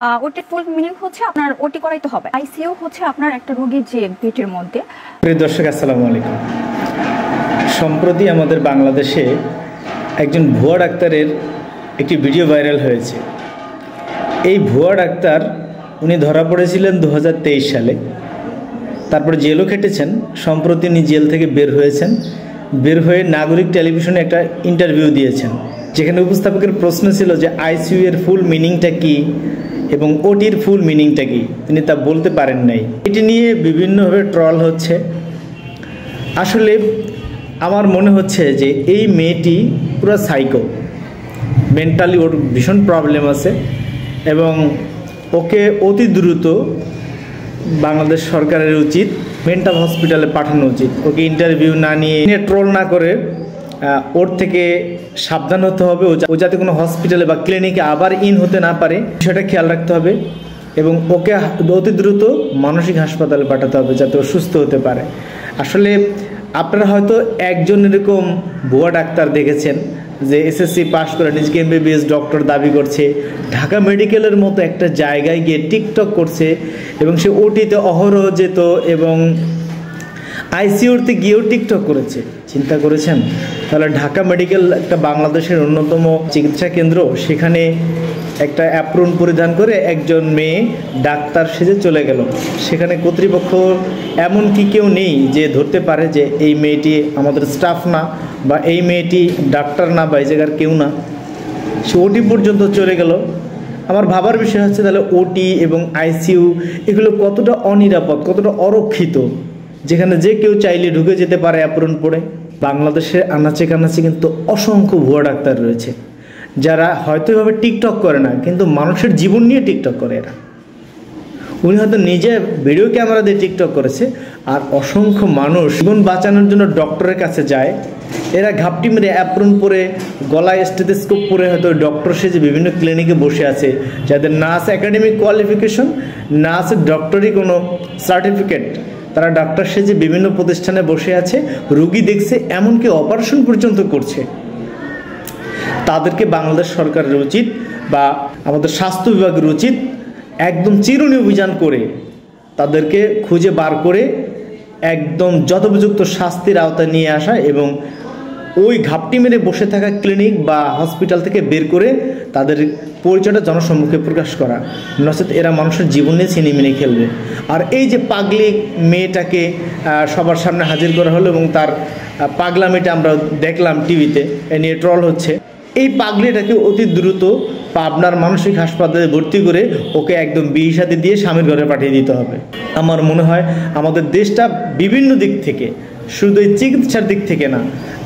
ওটির full meaning হচ্ছে আপনার ওটি করাইতে হবে। আইসিইউ হচ্ছে আপনার একটা রোগীর যে পেটের মধ্যে। প্রিয় দর্শক, আসসালামু আলাইকুম। সম্প্রতি আমাদের বাংলাদেশে একজন ভুয়া ডাক্তারের একটি ভিডিও ভাইরাল হয়েছে। এই ভুয়া ডাক্তার উনি ধরা পড়েছিলেন 2023 সালে, তারপরে জেলও খেটেছেন। সম্প্রতি উনি জেল থেকে বের হয়েছেন। বের হয়ে নাগরিক টেলিভিশনে একটা ইন্টারভিউ দিয়েছেন, যেখানে উপস্থাপকের প্রশ্ন ছিল যে আইসিইউ এর ফুল মিনিংটা কী এবং ওটির ফুল মিনিংটা কী। তিনি তা বলতে পারেন নাই। এটি নিয়ে বিভিন্নভাবে ট্রল হচ্ছে। আসলে আমার মনে হচ্ছে যে এই মেয়েটি পুরো সাইকো, মেন্টালি ওর ভীষণ প্রবলেম আছে এবং ওকে অতি দ্রুত বাংলাদেশ সরকারের উচিত মেন্টাল হসপিটালে পাঠানো উচিত। ওকে ইন্টারভিউ না নিয়ে ট্রোল না করে ওর থেকে সাবধান হতে হবে। ও যাতে কোনো হসপিটালে বা ক্লিনিকে আবার হতে না পারে সেটা খেয়াল রাখতে হবে এবং ওকে অতি দ্রুত মানসিক হাসপাতালে পাঠাতে হবে যাতে ও সুস্থ হতে পারে। আসলে আপনারা হয়তো একজন এরকম ভুয়া ডাক্তার দেখেছেন যে এসএসসি পাশ করে নিজেকে এমবিবিএস ডক্টর দাবি করছে, ঢাকা মেডিকেলের মতো একটা জায়গায় গিয়ে টিকটক করছে এবং সে ওটিতে অহরহ যেত এবং আইসিইউতে গিয়েও টিকটক করেছে। চিন্তা করেছেন? তাহলে ঢাকা মেডিকেল একটা বাংলাদেশের অন্যতম চিকিৎসা কেন্দ্র, সেখানে একটা অ্যাপ্রন পরিধান করে একজন মেয়ে ডাক্তার সেজে চলে গেল। সেখানে কর্তৃপক্ষ এমন কি কেউ নেই যে ধরতে পারে যে এই মেয়েটি আমাদের স্টাফ না বা এই মেয়েটি ডাক্তার না বা এই জায়গার কেউ না। সে ওটি পর্যন্ত চলে গেল। আমার ভাবার বিষয় হচ্ছে তাহলে ওটি এবং আইসিইউ এগুলো কতটা অনিরাপদ, কতটা অরক্ষিত, যেখানে যে কেউ চাইলে ঢুকে যেতে পারে অ্যাপ্রন পরে। বাংলাদেশের আনাচে কানাচে কিন্তু অসংখ্য ভুয়া ডাক্তার রয়েছে যারা হয়তো এভাবে টিকটক করে না, কিন্তু মানুষের জীবন নিয়ে টিকটক করে এরা। উনি হয়তো নিজে ভিডিও ক্যামেরা দিয়ে টিকটক করেছে, আর অসংখ্য মানুষ জীবন বাঁচানোর জন্য ডক্টরের কাছে যায়। এরা ঘাপটি মেরে অ্যাপ্রন পরে, গলায় স্টেথোস্কোপ পরে হয়তো ডক্টর সেজে বিভিন্ন ক্লিনিকে বসে আছে, যাদের না আছে একাডেমিক কোয়ালিফিকেশন, না আছে ডক্টরি কোনো সার্টিফিকেট। তারা ডাক্তার সেজে বিভিন্ন প্রতিষ্ঠানে বসে আছে, রুগী দেখছে, এমনকি অপারেশন পর্যন্ত করছে। তাদেরকে বাংলাদেশ সরকারের উচিত বা আমাদের স্বাস্থ্য বিভাগের উচিত একদম চিরুনি অভিযান করে তাদেরকে খুঁজে বার করে একদম যথোপযুক্ত শাস্তির আওতায় নিয়ে আসা এবং ওই ঘাপটি মেরে বসে থাকা ক্লিনিক বা হসপিটাল থেকে বের করে তাদের পরিচয়টা জনসম্মুখে প্রকাশ করা। নচেত এরা মানুষের জীবন নিয়ে ছিনিমিনি খেলবে। আর এই যে পাগলি মেয়েটাকে সবার সামনে হাজির করা হলো এবং তার পাগলামিটা আমরা দেখলাম টিভিতে, এ নিয়ে ট্রল হচ্ছে। এই পাগলিটাকে অতি দ্রুত পাবনার মানসিক হাসপাতালে ভর্তি করে ওকে একদম বিয়ে শাদী দিয়ে স্বামীর ঘরে পাঠিয়ে দিতে হবে। আমার মনে হয় আমাদের দেশটা বিভিন্ন দিক থেকে, শুধু এই চিকিৎসার দিক থেকে না,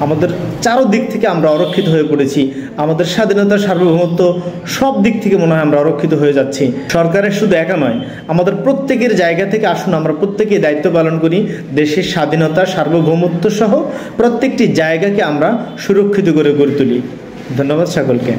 আমাদের চারোদিক থেকে আমরা অরক্ষিত হয়ে পড়েছি। আমাদের স্বাধীনতা, সার্বভৌমত্ব সব দিক থেকে মনে হয় আমরা অরক্ষিত হয়ে যাচ্ছি। সরকারের শুধু একা নয়, আমাদের প্রত্যেকের জায়গা থেকে আসুন আমরা প্রত্যেকেই দায়িত্ব পালন করি। দেশের স্বাধীনতা, সার্বভৌমত্ব সহ প্রত্যেকটি জায়গাকে আমরা সুরক্ষিত করে গড়ে তুলি। ধন্যবাদ সকলকে।